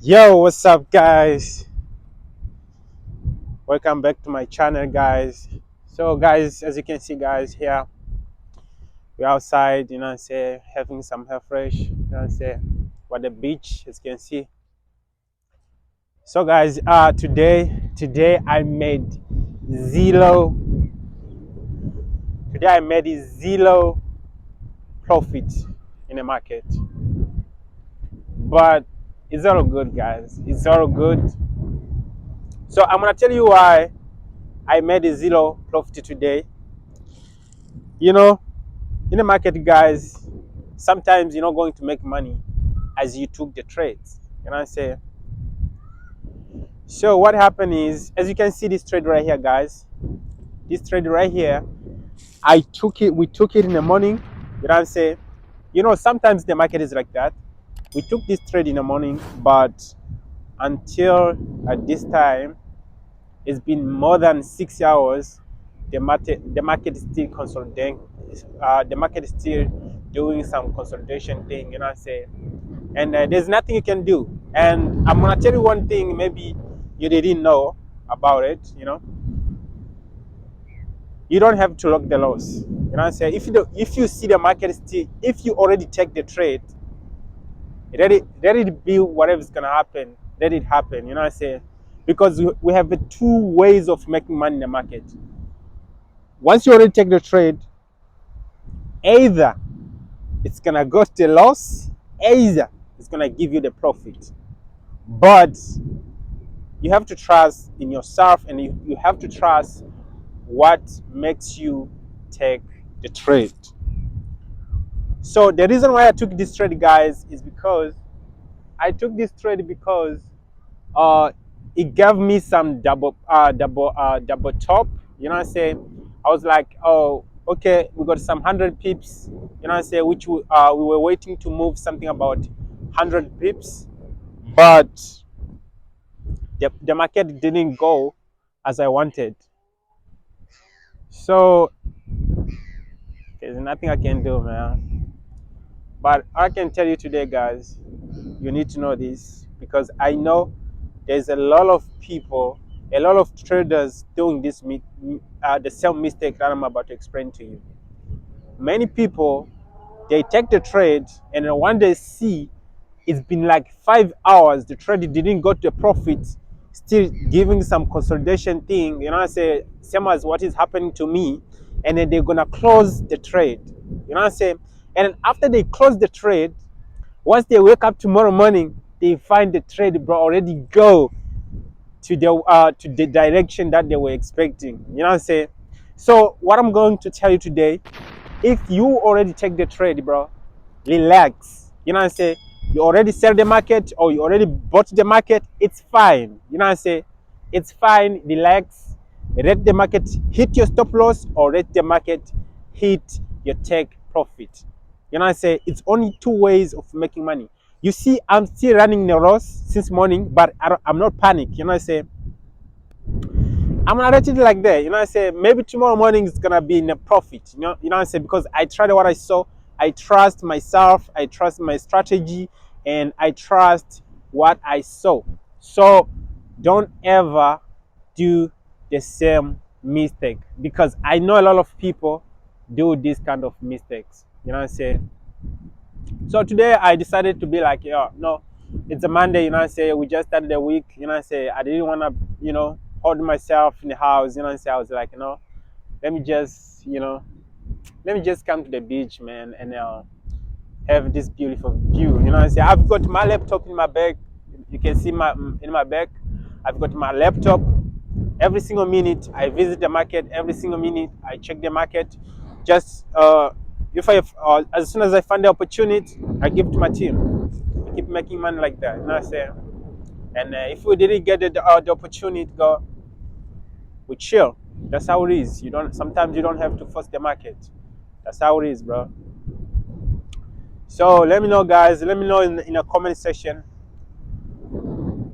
Yo, what's up, guys? Welcome back to my channel, guys. So guys, as you can see, guys, here we're outside, having some hair fresh, what the beach, as you can see. So guys, today I made zero zero profit in the market, but it's all good, guys. It's all good. So I'm gonna tell you why I made a zero profit today. you know in the market, guys, sometimes you're not going to make money as you took the trades. So what happened is, as you can see, this trade right here, guys, this trade right here, we took it in the morning. Sometimes the market is like that. We took this trade in the morning, but until at this time, it's been more than 6 hours. The market is still consolidating. The market is still doing some consolidation thing. And there's nothing you can do. And I'm gonna tell you one thing. Maybe you didn't know about it. You don't have to lock the loss. If you see the market still, if you already take the trade, let it be whatever's gonna happen. Let it happen. Because we have two ways of making money in the market. Once you already take the trade, either it's gonna go to the loss, either it's gonna give you the profit. But you have to trust in yourself, and you have to trust what makes you take the trade. So the reason why I took this trade, guys, is because I took this trade because it gave me some double top. I was like, oh, okay, we got some 100 pips. Which we were waiting to move something about 100 pips, but the market didn't go as I wanted. So there's nothing I can do, man. But I can tell you today, guys, you need to know this, because I know there's a lot of people, a lot of traders doing the same mistake that I'm about to explain to you. Many people, they take the trade, and then when they see it's been like 5 hours, the trade didn't go to a profit, still giving some consolidation thing, same as what is happening to me, and then they're gonna close the trade. And then after they close the trade, once they wake up tomorrow morning, they find the trade, bro, already go to the direction that they were expecting. So what I'm going to tell you today, if you already take the trade, bro, relax. You already sell the market, or you already bought the market, it's fine. It's fine. Relax. Let the market hit your stop loss, or let the market hit your take profit. It's only two ways of making money. You see, I'm still running the loss since morning, but I'm not panic. I'm gonna let it like that. Maybe tomorrow morning is gonna be in a profit. Because I tried what I saw. I trust myself. I trust my strategy, and I trust what I saw. So don't ever do the same mistake, because I know a lot of people do this kind of mistakes. So today I decided to be like, yeah, no, it's a Monday. We just started the week. I didn't want to, hold myself in the house. I was like, let me just, let me just come to the beach, man, and have this beautiful view. I've got my laptop in my bag. You can see in my bag. I've got my laptop. Every single minute I visit the market. Every single minute I check the market. Just if as soon as I find the opportunity, I give to my team. I keep making money like that. And if we didn't get the opportunity, we chill. That's how it is. Sometimes you don't have to force the market. That's how it is, bro. So let me know, guys. Let me know in the comment section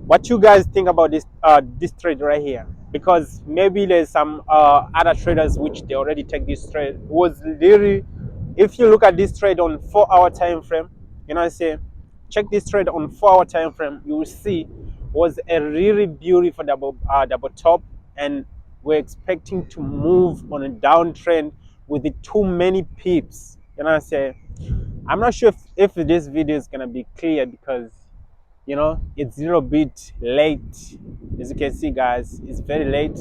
what you guys think about this trade right here, because maybe there's some other traders which they already take this trade. Was literally, if you look at this trade on 4-hour time frame, check this trade on 4-hour time frame, you will see was a really beautiful double top, and we're expecting to move on a downtrend with the too many pips. You know what I'm saying? I'm not sure if this video is gonna be clear because it's a little bit late. As you can see, guys, it's very late.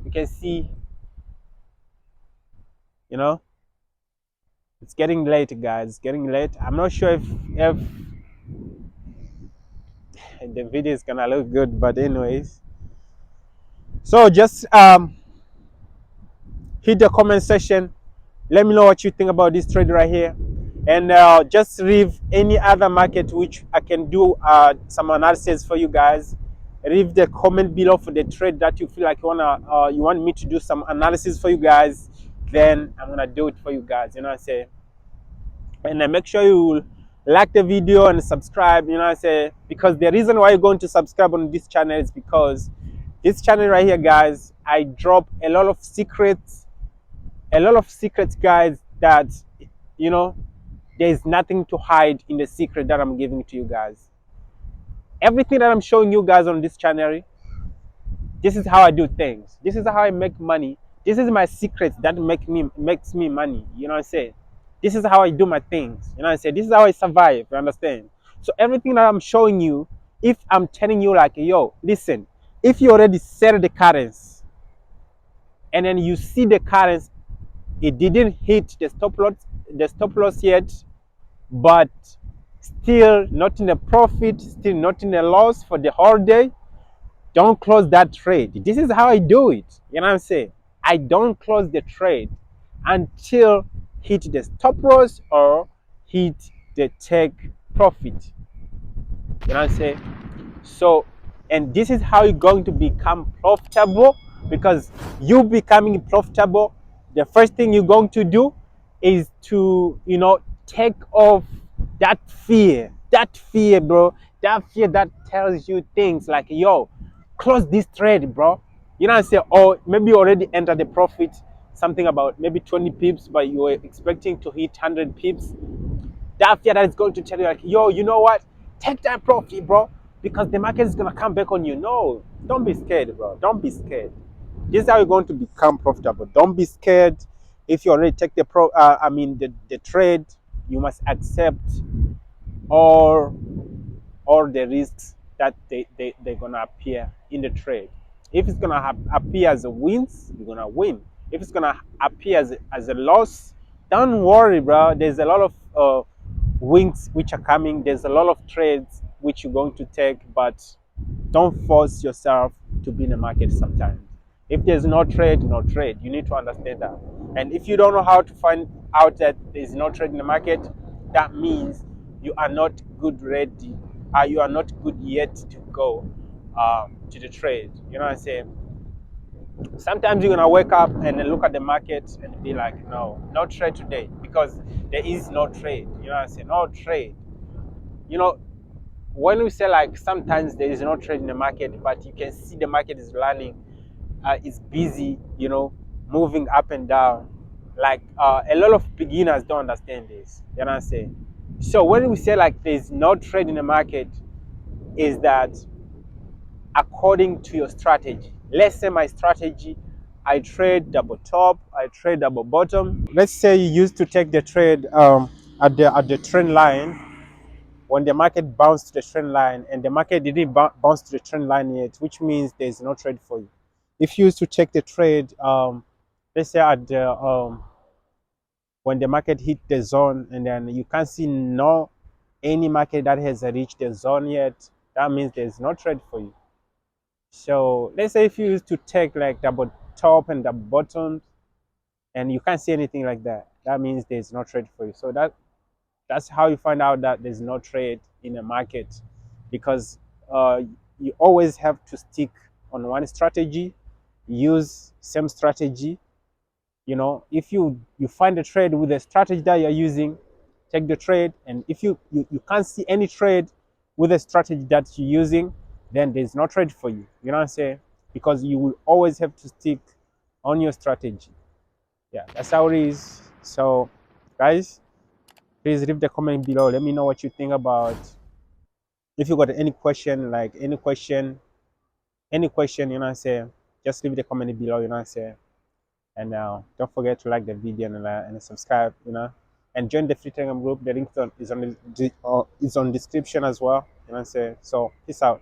You can see, it's getting late, guys. It's getting late. I'm not sure if the video is gonna look good, but anyways, so just hit the comment section. Let me know what you think about this trade right here, and just leave any other market which I can do some analysis for you guys. Leave the comment below for the trade that you feel like you want me to do some analysis for you guys. Then I'm gonna do it for you guys. You know what I say? And make sure you like the video and subscribe. You know what I say? Because the reason why you're going to subscribe on this channel is because this channel right here, guys, I drop a lot of secrets, guys, that there's nothing to hide in the secret that I'm giving to you guys. Everything that I'm showing you guys on this channel, this is how I do things. This is how I make money. This is my secrets that makes me money. You know what I'm saying? This is how I do my things. You know what I'm saying? This is how I survive. You understand? So everything that I'm showing you, if I'm telling you like, yo, listen, if you already set the currency and then you see the currency, it didn't hit the stop loss yet, but still not in a profit, still not in a loss for the whole day, don't close that trade. This is how I do it. You know what I'm saying? I don't close the trade until hit the stop loss or hit the take profit. You know what I'm saying? So, and this is how you're going to become profitable, because you becoming profitable, the first thing you're going to do is to, take off that fear, bro, that fear that tells you things like, yo, close this trade, bro. You know what I'm saying? Or maybe you already entered the profit, something about maybe 20 pips, but you were expecting to hit 100 pips. That fear that is going to tell you like, yo, you know what? Take that profit, bro, because the market is going to come back on you. No, don't be scared, bro. Don't be scared. This is how you're going to become profitable. Don't be scared. If you already take the trade, you must accept all the risks that they're going to appear in the trade. If it's going to appear as a wins, you're going to win. If it's going to appear as a loss, don't worry, bro. There's a lot of wins which are coming. There's a lot of trades which you're going to take, but don't force yourself to be in the market sometimes. If there's no trade, no trade. You need to understand that. And if you don't know how to find out that there's no trade in the market, that means you are not good ready. You are not good yet to go to the trade. You know what I'm saying? Sometimes you're gonna wake up and then look at the market and be like, no trade today, because there is no trade. You know what I'm saying? No trade. When we say like sometimes there is no trade in the market, but you can see the market is running, it's busy, moving up and down. Like a lot of beginners don't understand this. You know what I'm saying? So when we say like there's no trade in the market, is that according to your strategy. Let's say my strategy, I trade double top, I trade double bottom. Let's say you used to take the trade at the trend line. When the market bounced to the trend line, and the market didn't bounce to the trend line yet, which means there's no trade for you. If you used to check the trade, let's say at the when the market hit the zone, and then you can't see any market that has reached the zone yet, that means there's no trade for you. So let's say if you used to take like double top and double bottom, and you can't see anything like that, that means there's no trade for you. So that's how you find out that there's no trade in the market, because you always have to stick on one strategy, use same strategy. If you find a trade with the strategy that you're using, take the trade. And if you can't see any trade with the strategy that you're using, then there's no trade for you. You know what I'm saying? Because you will always have to stick on your strategy. Yeah, that's how it is. So guys, please leave the comment below. Let me know what you think about if you got any question, like any question, you know what I'm saying, just leave the comment below, you know what I'm saying. And don't forget to like the video and subscribe, you know, and join the free Telegram group. The link is on description as well, you know what I'm saying. So peace out.